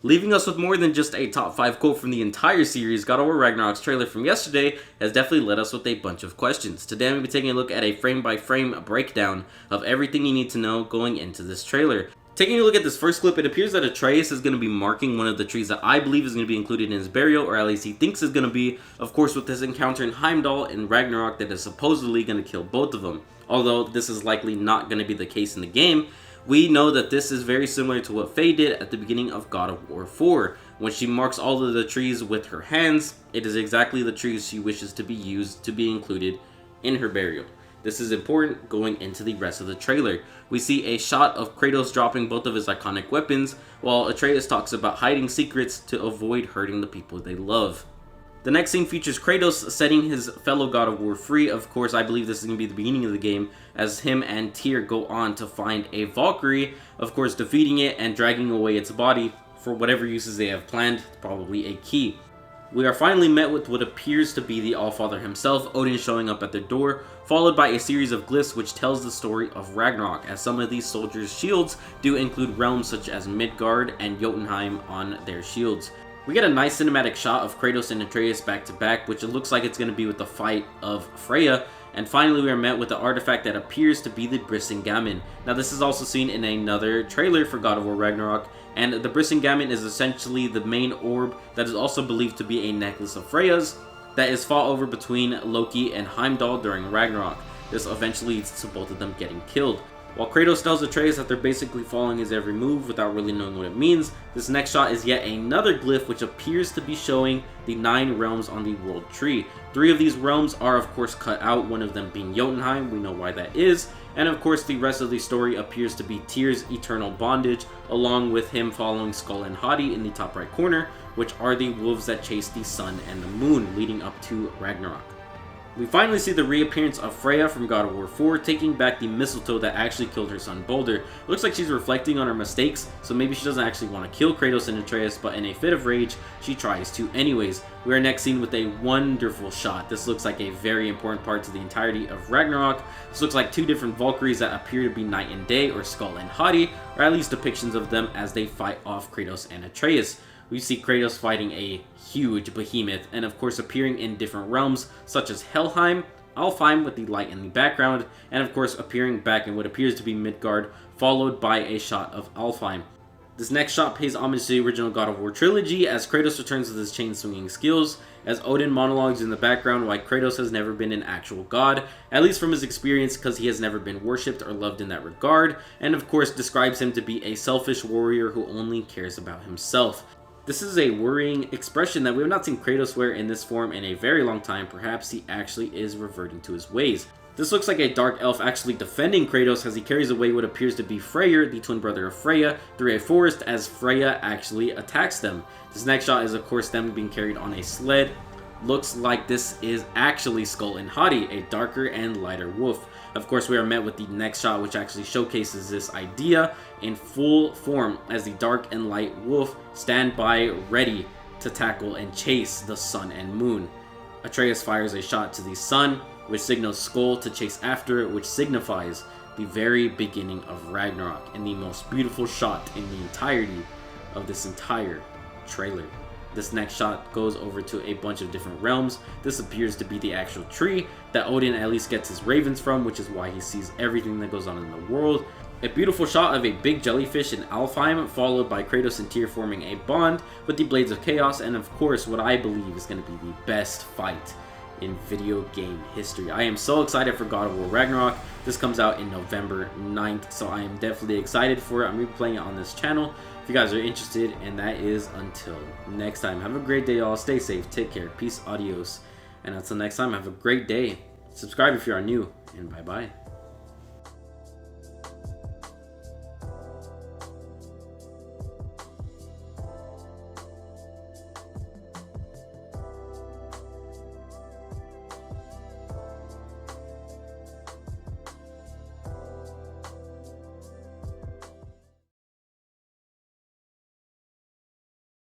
Leaving us with more than just a top 5 quote from the entire series, God of War Ragnarok's trailer from yesterday has definitely led us with a bunch of questions. Today I'm going to be taking a look at a frame-by-frame breakdown of everything you need to know going into this trailer. Taking a look at this first clip, it appears that Atreus is going to be marking one of the trees that I believe is going to be included in his burial, or at least he thinks is going to be, of course with his encounter in Heimdall in Ragnarok that is supposedly going to kill both of them. Although this is likely not going to be the case in the game, we know that this is very similar to what Faye did at the beginning of God of War 4. When she marks all of the trees with her hands, it is exactly the trees she wishes to be used to be included in her burial. This is important going into the rest of the trailer. We see a shot of Kratos dropping both of his iconic weapons, while Atreus talks about hiding secrets to avoid hurting the people they love. The next scene features Kratos setting his fellow God of War free. Of course, I believe this is going to be the beginning of the game, as him and Tyr go on to find a Valkyrie, of course defeating it and dragging away its body for whatever uses they have planned, probably a key. We are finally met with what appears to be the Allfather himself, Odin showing up at their door, followed by a series of glyphs which tells the story of Ragnarok, as some of these soldiers' shields do include realms such as Midgard and Jotunheim on their shields. We get a nice cinematic shot of Kratos and Atreus back to back, which it looks like it's going to be with the fight of Freya, and finally we are met with the artifact that appears to be the Brisingamen. Now this is also seen in another trailer for God of War Ragnarok, and the Brisingamen is essentially the main orb that is also believed to be a necklace of Freya's that is fought over between Loki and Heimdall during Ragnarok. This eventually leads to both of them getting killed. While Kratos tells Atreus that they're basically following his every move without really knowing what it means, this next shot is yet another glyph which appears to be showing the 9 realms on the world tree. 3 of these realms are of course cut out, one of them being Jotunheim, we know why that is, and of course the rest of the story appears to be Tyr's eternal bondage, along with him following Skull and Hati in the top right corner, which are the wolves that chase the sun and the moon leading up to Ragnarok. We finally see the reappearance of Freya from God of War 4, taking back the mistletoe that actually killed her son Baldur. Looks like she's reflecting on her mistakes, so maybe she doesn't actually want to kill Kratos and Atreus, but in a fit of rage, she tries to anyways. We are next seen with a wonderful shot. This looks like a very important part to the entirety of Ragnarok. This looks like 2 different Valkyries that appear to be night and day, or Skull and Hati, or at least depictions of them as they fight off Kratos and Atreus. We see Kratos fighting a huge behemoth, and of course appearing in different realms such as Helheim, Alfheim with the light in the background, and of course appearing back in what appears to be Midgard, followed by a shot of Alfheim. This next shot pays homage to the original God of War trilogy, as Kratos returns with his chain-swinging skills, as Odin monologues in the background why Kratos has never been an actual god, at least from his experience, because he has never been worshipped or loved in that regard, and of course describes him to be a selfish warrior who only cares about himself. This is a worrying expression that we have not seen Kratos wear in this form in a very long time. Perhaps he actually is reverting to his ways. This looks like a dark elf actually defending Kratos as he carries away what appears to be Freyr, the twin brother of Freya, through a forest as Freya actually attacks them. This next shot is of course them being carried on a sled. Looks like this is actually Skull and Hati, a darker and lighter wolf. Of course, we are met with the next shot, which actually showcases this idea in full form as the dark and light wolf stand by ready to tackle and chase the sun and moon. Atreus fires a shot to the sun, which signals Skull to chase after it, which signifies the very beginning of Ragnarok, and the most beautiful shot in the entirety of this entire trailer. This next shot goes over to a bunch of different realms. This appears to be the actual tree that Odin at least gets his ravens from, which is why he sees everything that goes on in the world. A beautiful shot of a big jellyfish in Alfheim, followed by Kratos and Tyr forming a bond with the Blades of Chaos, and of course what I believe is going to be the best fight in video game history. I am so excited for God of War Ragnarok. This comes out in November 9th, so I am definitely excited for it. I'm going to be playing it on this channel if you guys are interested, and that is until next time. Have a great day, y'all. Stay safe, take care, peace, adios, and until next time, have a great day. Subscribe if you are new, and bye-bye.